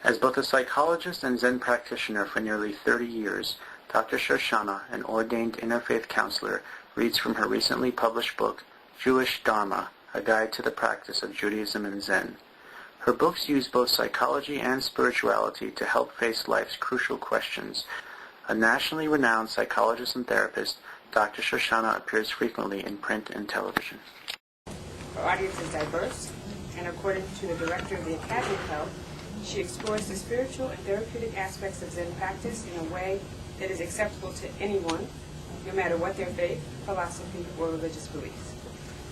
As both a psychologist and Zen practitioner for nearly 30 years, Dr. Shoshanna, an ordained interfaith counselor, reads from her recently published book, Jewish Dharma, A Guide to the Practice of Judaism and Zen. Her books use both psychology and spirituality to help face life's crucial questions. A nationally renowned psychologist and therapist, Dr. Shoshanna appears frequently in print and television. Her audience is diverse, and according to the director of the Academy of Health, she explores the spiritual and therapeutic aspects of Zen practice in a way that is acceptable to anyone, no matter what their faith, philosophy, or religious beliefs.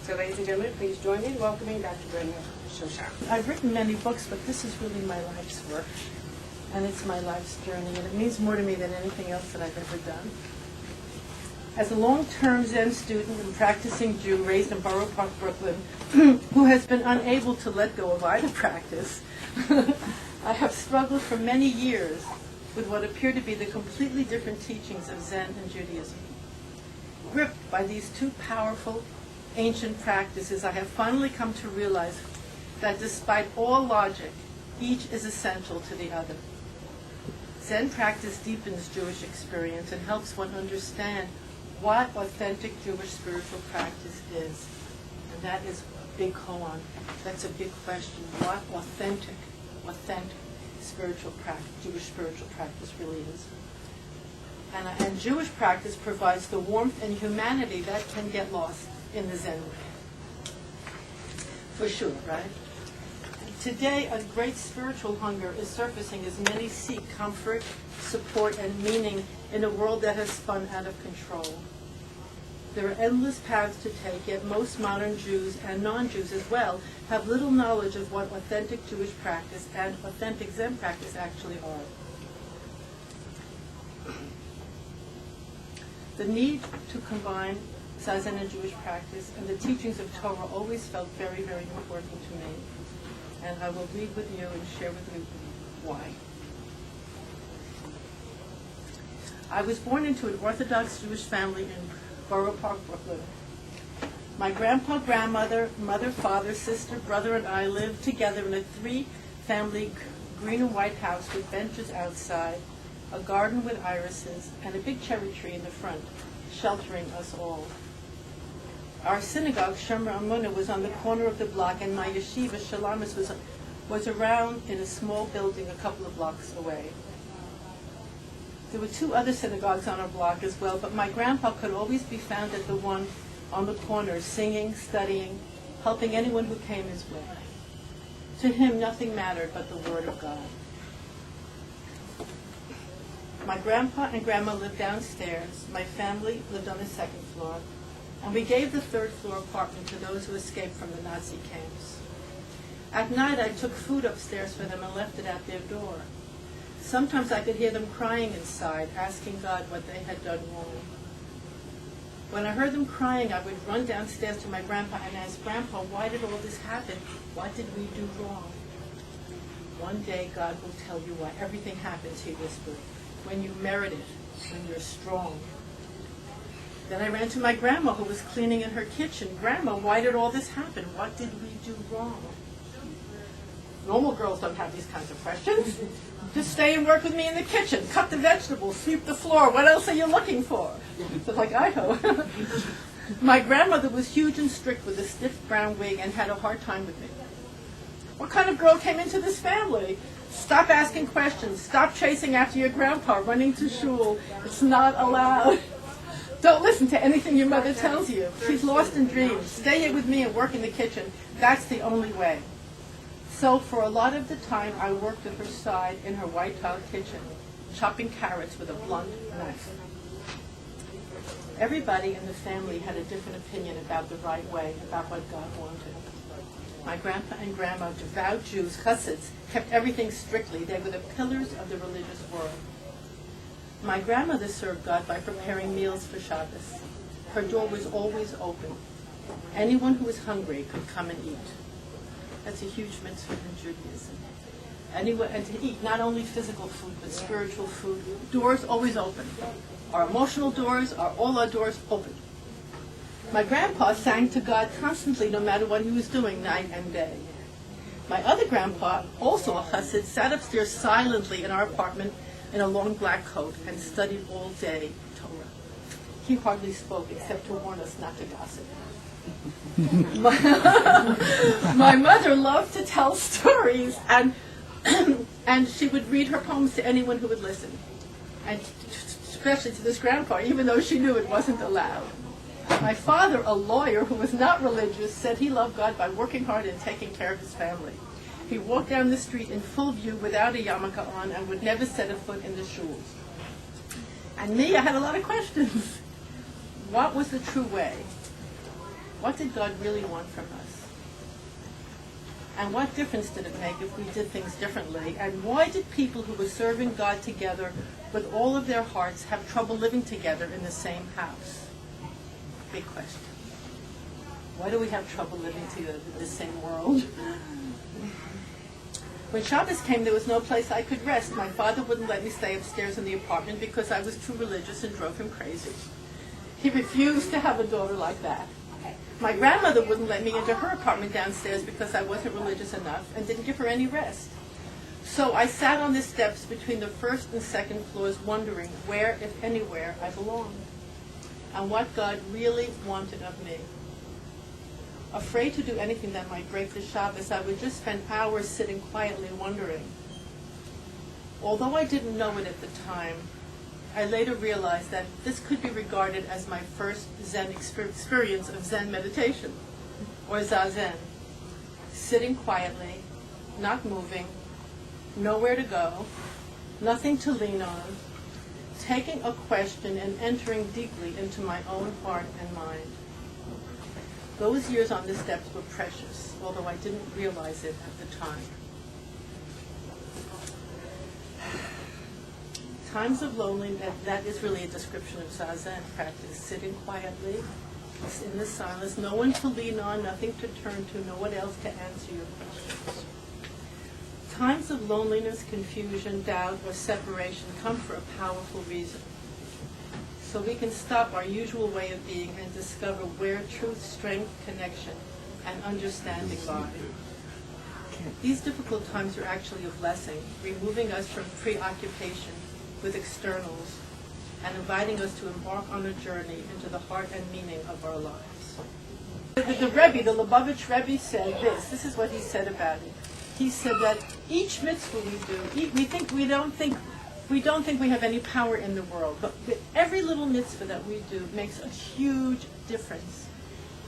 So, ladies and gentlemen, please join me in welcoming Dr. Brenda Shoshanna. I've written many books, but this is really my life's work, and it's my life's journey, and it means more to me than anything else that I've ever done. As a long-term Zen student and practicing Jew raised in Borough Park, Brooklyn, who has been unable to let go of either practice, I have struggled for many years with what appear to be the completely different teachings of Zen and Judaism. Gripped by these two powerful, ancient practices, I have finally come to realize that despite all logic, each is essential to the other. Zen practice deepens Jewish experience and helps one understand what authentic Jewish spiritual practice is. And that is a big koan. That's a big question. What authentic spiritual practice, Jewish spiritual practice really is. And Jewish practice provides the warmth and humanity that can get lost in the Zen way. For sure, right? Today, a great spiritual hunger is surfacing as many seek comfort, support, and meaning in a world that has spun out of control. There are endless paths to take, yet most modern Jews and non-Jews as well have little knowledge of what authentic Jewish practice and authentic Zen practice actually are. The need to combine Zazen and Jewish practice and the teachings of Torah always felt very, very important to me. And I will read with you and share with you why. I was born into an Orthodox Jewish family in Borough Park, Brooklyn. My grandpa, grandmother, mother, father, sister, brother, and I lived together in a three-family green and white house with benches outside, a garden with irises, and a big cherry tree in the front, sheltering us all. Our synagogue, Shemra Amunah, was on the corner of the block, and my yeshiva, Shalamis, was around in a small building a couple of blocks away. There were two other synagogues on our block as well, but my grandpa could always be found at the one on the corner, singing, studying, helping anyone who came his way. To him, nothing mattered but the Word of God. My grandpa and grandma lived downstairs. My family lived on the second floor. And we gave the third floor apartment to those who escaped from the Nazi camps. At night, I took food upstairs for them and left it at their door. Sometimes I could hear them crying inside, asking God what they had done wrong. When I heard them crying, I would run downstairs to my grandpa and ask, Grandpa, why did all this happen? What did we do wrong? One day, God will tell you why everything happens, he whispered, when you merit it, when you're strong. Then I ran to my grandma, who was cleaning in her kitchen. Grandma, why did all this happen? What did we do wrong? Normal girls don't have these kinds of questions. Just stay and work with me in the kitchen. Cut the vegetables, sweep the floor. What else are you looking for? So like Idaho. My grandmother was huge and strict with a stiff brown wig and had a hard time with me. What kind of girl came into this family? Stop asking questions. Stop chasing after your grandpa, running to shul. It's not allowed. Don't listen to anything your mother tells you. She's lost in dreams. Stay here with me and work in the kitchen. That's the only way. So for a lot of the time, I worked at her side in her white tile kitchen, chopping carrots with a blunt knife. Everybody in the family had a different opinion about the right way, about what God wanted. My grandpa and grandma, devout Jews, Chassids, kept everything strictly. They were the pillars of the religious world. My grandmother served God by preparing meals for Shabbos. Her door was always open. Anyone who was hungry could come and eat. That's a huge mitzvah in Judaism. And to eat not only physical food, but spiritual food. Doors always open. Our emotional doors are all our doors open. My grandpa sang to God constantly, no matter what he was doing, night and day. My other grandpa, also a chassid, sat upstairs silently in our apartment in a long black coat and studied all day Torah. He hardly spoke except to warn us not to gossip. My mother loved to tell stories, and she would read her poems to anyone who would listen, and especially to this grandpa, even though she knew it wasn't allowed. My father, a lawyer who was not religious, said he loved God by working hard and taking care of his family. He walked down the street in full view without a yarmulke on and would never set a foot in the shuls. And me, I had a lot of questions. What was the true way? What did God really want from us? And what difference did it make if we did things differently? And why did people who were serving God together with all of their hearts have trouble living together in the same house? Big question. Why do we have trouble living together in the same world? When Shabbos came, there was no place I could rest. My father wouldn't let me stay upstairs in the apartment because I was too religious and drove him crazy. He refused to have a daughter like that. My grandmother wouldn't let me into her apartment downstairs because I wasn't religious enough and didn't give her any rest. So I sat on the steps between the first and second floors wondering where, if anywhere, I belonged and what God really wanted of me. Afraid to do anything that might break the Shabbos, I would just spend hours sitting quietly wondering. Although I didn't know it at the time, I later realized that this could be regarded as my first Zen experience of Zen meditation, or Zazen. Sitting quietly, not moving, nowhere to go, nothing to lean on, taking a question and entering deeply into my own heart and mind. Those years on the steps were precious, although I didn't realize it at the time. Times of loneliness, that is really a description of Zazen practice. Sitting quietly, in the silence, no one to lean on, nothing to turn to, no one else to answer your questions. Times of loneliness, confusion, doubt, or separation come for a powerful reason. So we can stop our usual way of being and discover where truth, strength, connection, and understanding lie. These difficult times are actually a blessing, removing us from preoccupation with externals and inviting us to embark on a journey into the heart and meaning of our lives. The Rebbe, the Lubavitch Rebbe, said this. This is what he said about it. He said that each mitzvah we do, we don't think we have any power in the world, but every little mitzvah that we do makes a huge difference.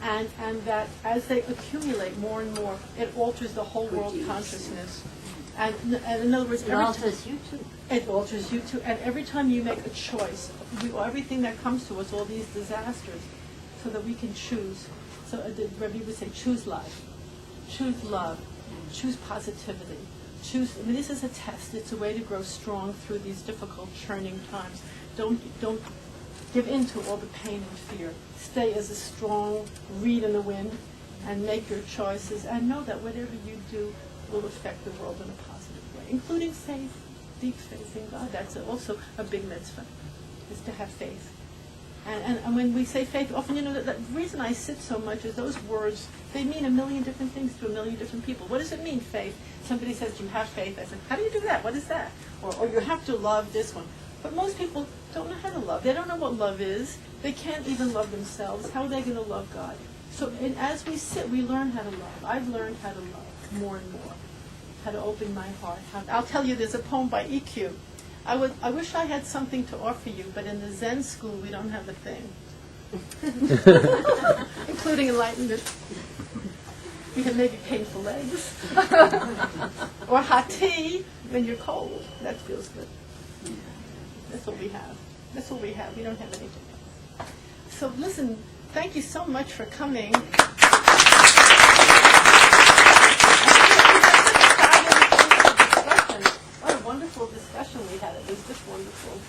And that as they accumulate more and more, it alters the whole world consciousness. And in other words, it alters you too. It alters you too. And every time you make a choice, everything that comes to us, all these disasters, so that we can choose. So the Rebbe would say, choose life, choose love, choose positivity. This is a test. It's a way to grow strong through these difficult, churning times. Don't give in to all the pain and fear. Stay as a strong reed in the wind and make your choices and know that whatever you do will affect the world in a positive way, including faith, deep faith in God. That's also a big mitzvah, is to have faith. And when we say faith, often, the reason I sit so much is those words, they mean a million different things to a million different people. What does it mean, faith? Somebody says, you have faith. I said, how do you do that? What is that? Or you have to love this one. But most people don't know how to love. They don't know what love is. They can't even love themselves. How are they going to love God? So as we sit, we learn how to love. I've learned how to love more and more, how to open my heart. I'll tell you, there's a poem by E.Q. I wish I had something to offer you, but in the Zen school, we don't have a thing, including enlightenment. We have maybe painful legs, or hot tea when you're cold. That feels good. That's what we have. That's what we have. We don't have anything else. So listen, thank you so much for coming. What a wonderful discussion we had. It was just wonderful.